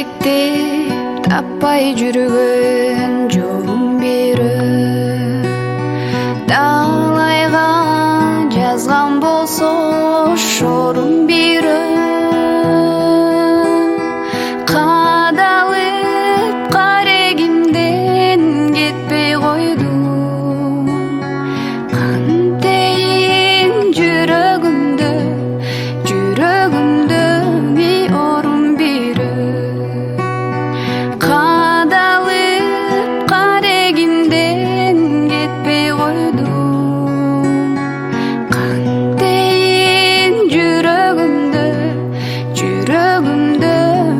кетти таппай жүргөн жолум бирөө талайга жазган болсо шорум бирөө кадалып карегимден кетпей койдум кантейин жүрөгүмдө ми орун бирөө кадалып карегимден кетпей койдум кантейин жүрөгүмдө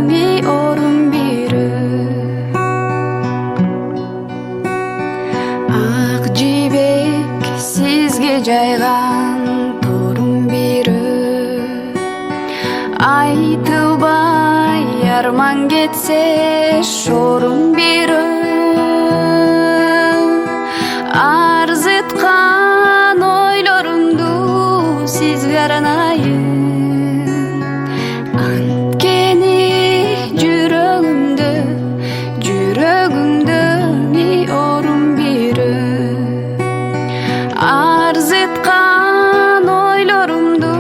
ми орун бирөө ак жибек сизге жайган торум бирөө айтылбай арман кетсе шорум бирөө арзыткан ойлорумду сизге арнайын анткени жүрөгүмдө ми орун бирөө арзыткан ойлорумду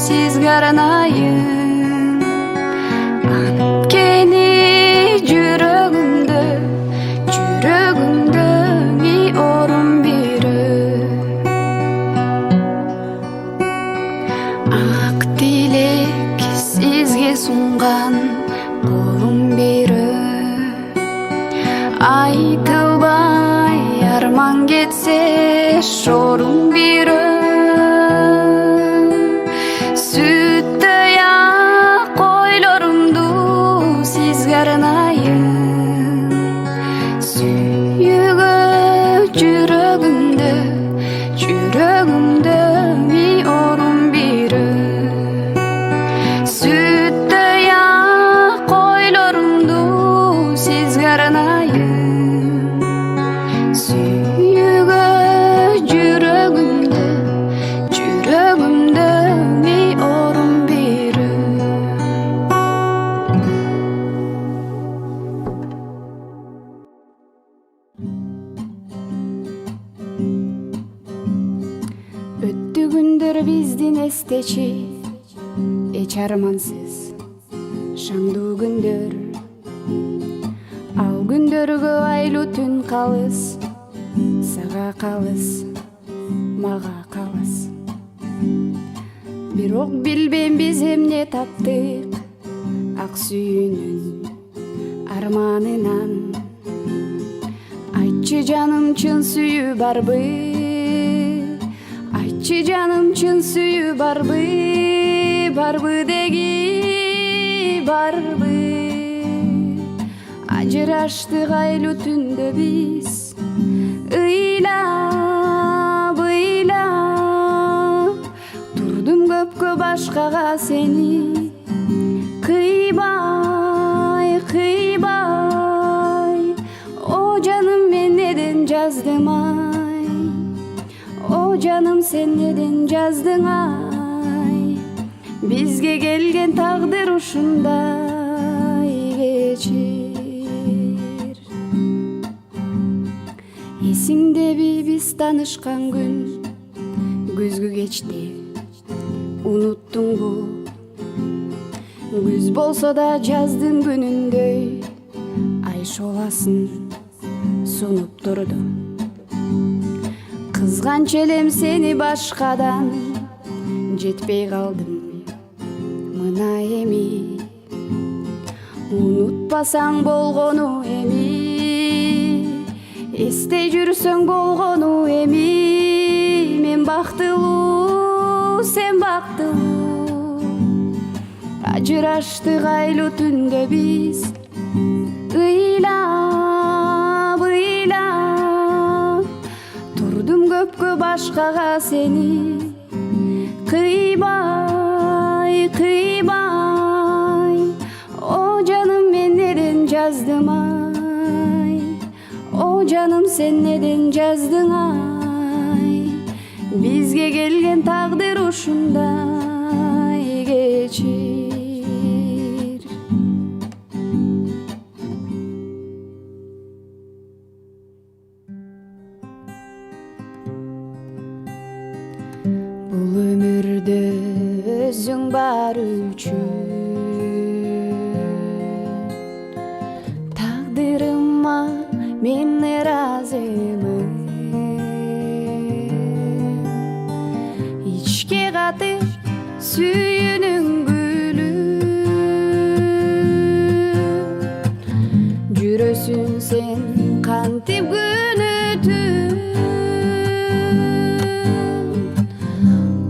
сизге арнайын анткени жүрөгүмдө ми орун бирөө ак тилек сизге сунган колум бирөө айтылбай арман кетсе шорум бирөө сүттөй ак ойлорумду сизге арнайын сүйүүгө жүрөгүмдө ми орун бирөө сүттөй ак ойлорумду сизге арнайын сүйүүгө жүрөгүмдө ми орун бирөө өттү күндөр биздин эстечи эч армансыз шаңдуу күндөр ал күндөргө айлуу түн калыс сага калыс мага калыс бирок билбейм биз эмне таптык ак сүйүүнүн арманынан айтчы жаным чын сүйүү барбы айтчы жаным чын сүйүү барбы деги барбы ажыраштык айлуу түндө биз ыйлап турдум көпкө башкага сени кыйбай о жаным мен неден жаздым ай о жаным сен неден жаздың ай бизге келген тагдыр ушундай кечир эсиңдеби биз таанышкан күн күзгү кечти унуттуңбу күз болсо да жаздын күнүндөй ай шоласын сунуп турду кызганч элем сени башкадан жетпей калдым мына эми унутпасаң болгону эми эстей жүрсөң болгону эми мен бактылуу сен бактылуу ажыраштык айлуу түндө биз ыйлап турдум көпкө башкага сени кыйбай о жаным мен неден жаздым ай о жаным сен неден жаздың ай бизге келген тагдыр ушундай кечир бар үчүн тагдырыма мен ыраазымын ичке катып сүйүүнүң гүлү жүрөсүң сен кантип күнү түн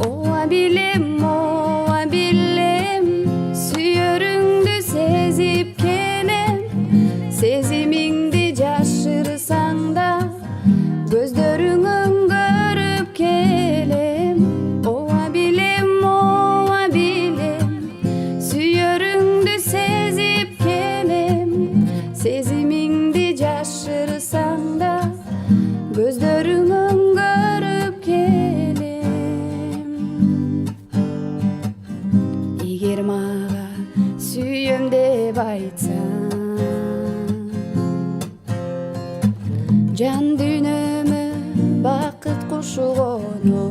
ооа билем сүйөрүңдү сезип келем сезимиңди жашырсаң да көздөрүңөн көрүп келем ооа билем сүйөрүңдү сезип келем сезимиңди жашырсаң да көздөрүңөн көрүп келем эгер мага сүйөм деп айтсаң жан дүйнөмө бакыт кушулгоно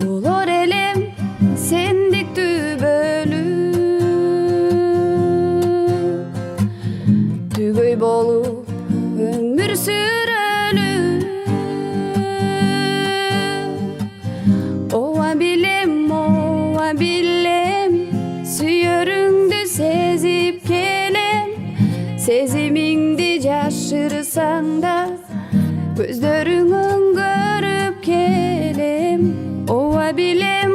болор элем сендик түбөлүп түгөй болуп өмүр сүрөлү ооа билем сүйөрүңдү сезип келем сезимиңди жашырсаң да көздөрүңөн көрүп келем ооа билем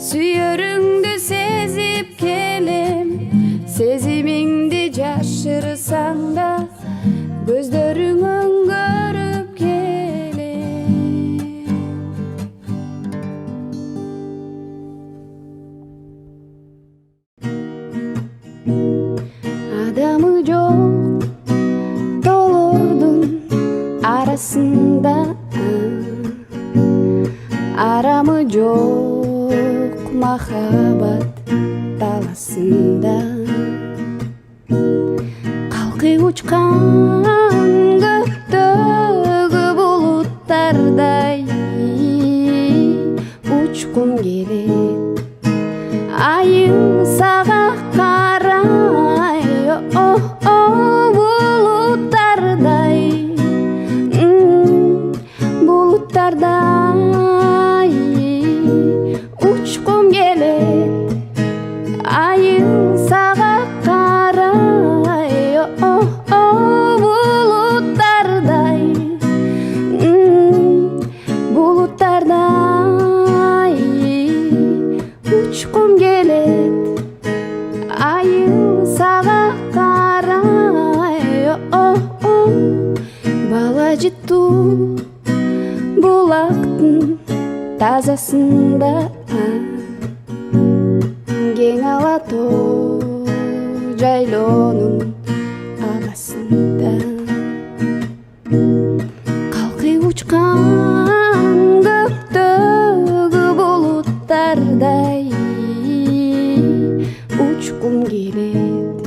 сүйөрүңдү сезип келем сезимиңди жашырсаң да көздөрүңөн көрүп келем адамы жок тоолордун арасында арамы жок махабат таласында калкып учкан көктөгү булуттардай учкум келет айың сага карай булуттардай учкум келет айың сага карай булуттардай учкум келет айың сага карай бала жыттуу булактын тазасында кең ала тоо жайлоонун абасында калкып учкан көктөгү булуттардай учкум келет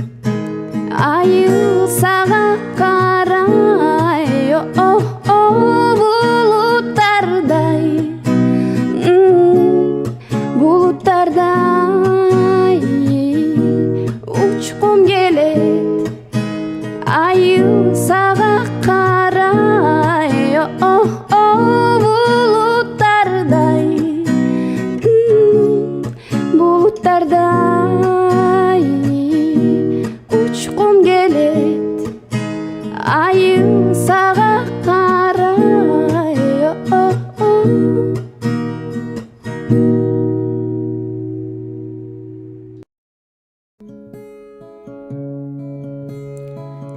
айың сага карай булуттардай учкум келет айың сага карай булуттардай учкум келет айың сага карай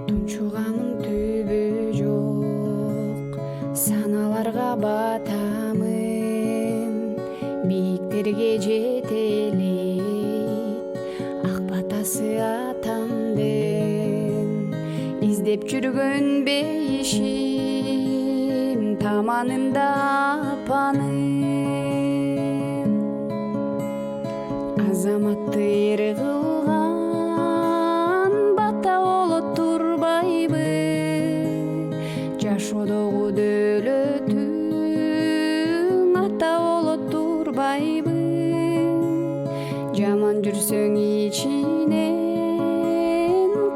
тунчуганын түбү жок саналарга батамын бийиктерге жете элек ак батасы атамдын издеп жүргөн бейишим таманында апанын азаматты эр кылган бата болот турбайбы жашоодогу дөөлөтү көрсөң ичинен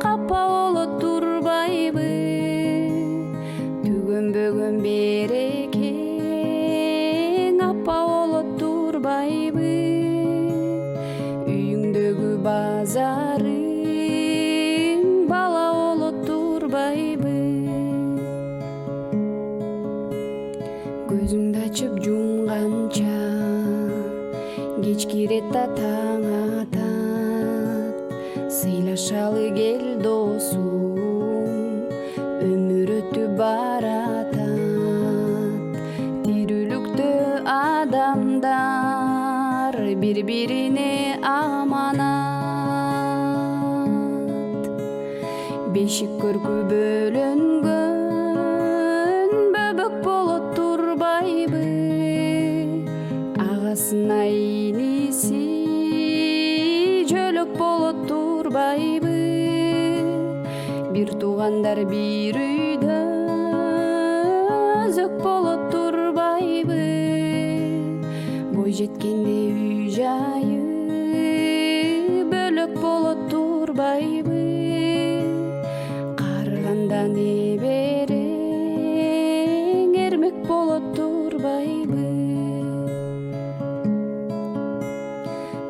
капа болот турбайбы, түгөнбөгөн берекең апа болот турбайбы, үйүңдөгү базарың бала болот турбайбы. Көзүңдү ачып жумганча кеч кирет да таң атат, сыйлашалы кел досум, өмүр өтүп баратат. Тирүүлүктө адамдар бири-бирине аманат, бешик көркү бөлөнгөн бөбөк болот турбайбы, агасына иниси жөлөк болот турбайбы, бир туугандар бир үйдө өзөк болот турбайбы, бой жеткенде үй жайы бөлөк болот турбайбы, карыганда неберең эрмек болот турбайбы.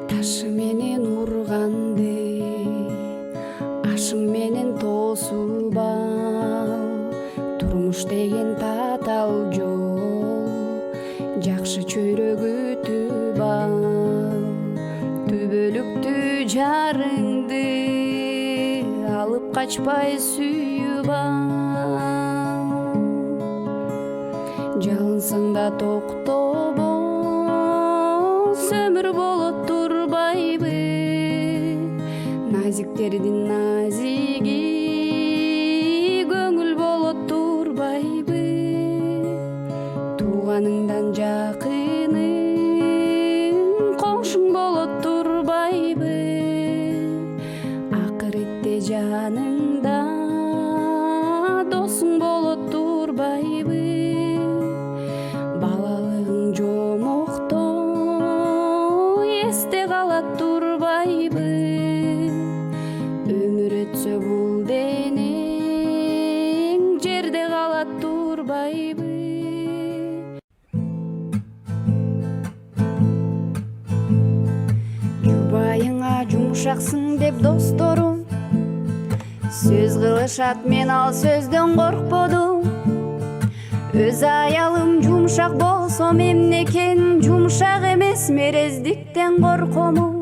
Ташы менен урганды ашың менен тосуп ал, турмуш деген татал жол, жакшы чөйрөк күтүп ал, түбөлүктү жарыңды алып качпай сүйүп ал, жалынсаң да токтобос өмүр болот турбайбы, назиктердин назиги көңүл болот турбайбы, тууганыңдан жакының коңшуң болот турбайбы, акыретте жаныңда досуң болот турбайбы, балалыгың жомоктой эсте калат турбайбы, өмүр өтсө бул денең жерде калат турбайбы. Жубайыңа жумшаксың деп досторум сөз кылышат, мен ал сөздөн коркподум. Өз аялым жумшак болсом эмнекен, жумшак эмес мерездиктен коркомун.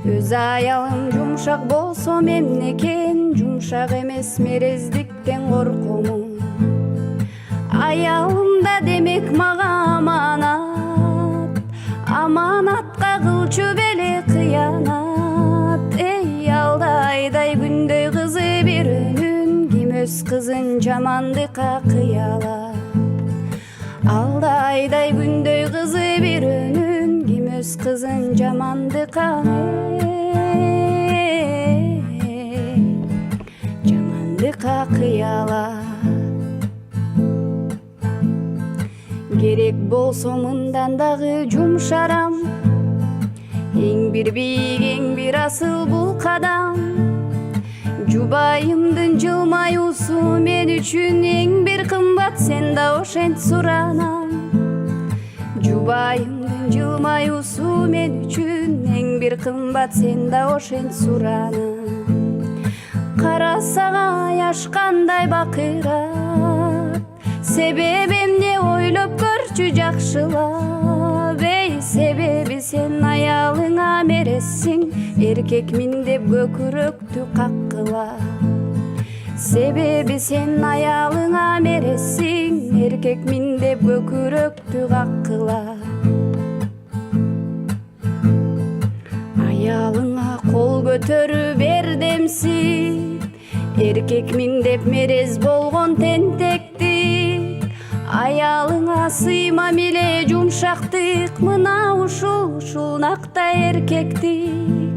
Өз аялым жумшак болсом эмнекен, жумшак эмес мерездиктен коркомун. Аялым да демек мага аманат, аманатка кылчу беле кыянат. Эй алдайдай күндөй кызы бирөөнүн, ким өз кызын жамандыкка кыялат. Алдайдай күндөй кызы бирөөнүн, ким өз кызын жамандыкка кыялат. Керек болсо мындан дагы жумшарам, эң бир бийик, эң бир асыл бул кадам. Жубайымдын жылмаюусу мен үчүн эң бир кымбат, сен да ошентип суранам. Жубайымдын жылмаюусу мен үчүн эң бир кымбат, сен да ошентип суранам. Кара сага яшкандай бакырат, себеби эмне ойлоп көрчү жакшылап. Эй себеби сен аялыңа мерессиң, эркекмин деп көкүрөктү каккыла. Себеби сен аялыңа мерессиң, эркекмин деп көкүрөктү каккыла. Аялыңа кол көтөрүп бердемсип, эркекмин деп мерез болгон тентекти. Аялыңа сыйма миле жумшактык, мына ушул накта эркектик.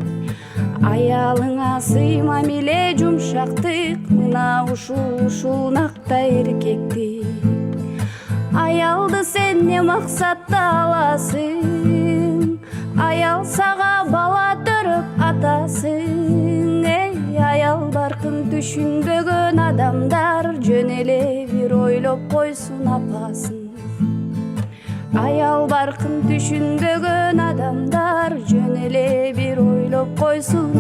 Аялыңа сыйма миле жумшактык, мына ушул накта эркектик. Аялды сен не максатта аласың, Ayal sağa bala törüp atasın. Ey ayal barkın düşünbөгөн adamlar жөн эле bir ойлоп койсун апасын. Ayal barkın düşünbөгөн adamlar жөн эле bir ойлоп койсун.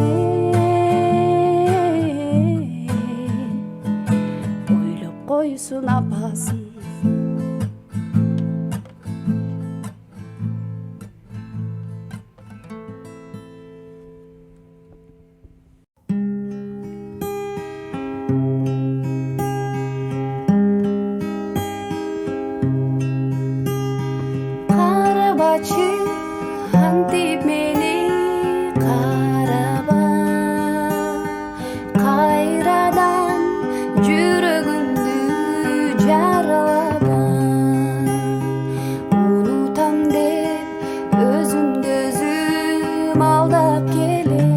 Ойлоп койсун апасын. Karabaçı hantip meni karaba, kayradan жүрөгүмдү жаралaba. Unutam деп өзүмдү өзүм алдап келем.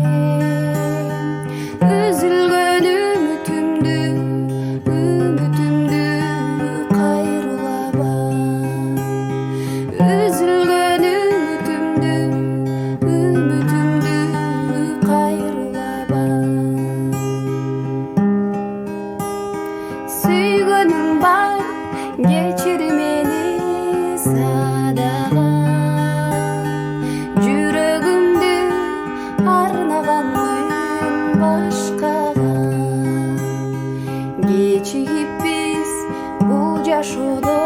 Üzülgөн үмүтүмдү кайрылаба. Üzülgön ümitümdü kayrılaba. Süygönüm var, geçir meni sadağa. Жүрөгүмдү арнаганмын башкага. Кечигип биз бул жашоодо